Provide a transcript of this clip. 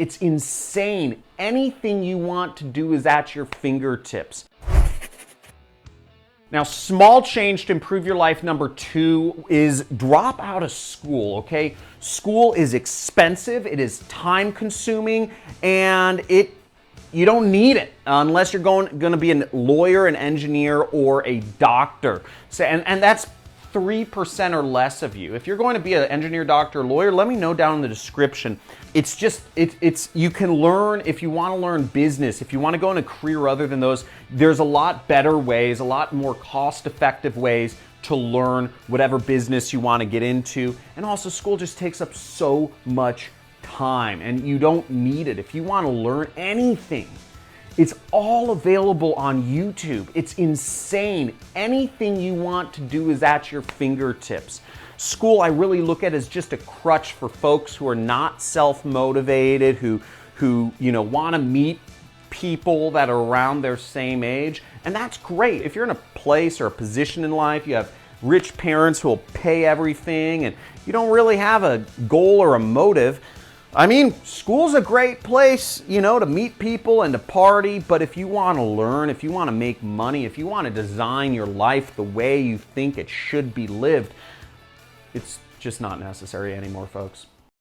It's insane. Anything you want to do is at your fingertips. Now, small change to improve your life number 2 is drop out of school, okay? School is expensive, it is time consuming, and you don't need it unless you're going to be a lawyer, an engineer, or a doctor. So, and that's 3% or less of you. If you're going to be an engineer, doctor, lawyer, let me know down in the description. It's just, you can learn, if you want to learn business, if you want to go in a career other than those, there's a lot better ways, a lot more cost-effective ways to learn whatever business you want to get into. And also, school just takes up so much time, and you don't need it. If you want to learn anything, it's all available on YouTube. It's insane. Anything you want to do is at your fingertips. School, I really look at as just a crutch for folks who are not self-motivated, who want to meet people that are around their same age. And that's great. If you're in a place or a position in life, you have rich parents who will pay everything, and you don't really have a goal or a motive, I mean, school's a great place, to meet people and to party, but if you want to learn, if you want to make money, if you want to design your life the way you think it should be lived, it's just not necessary anymore, folks.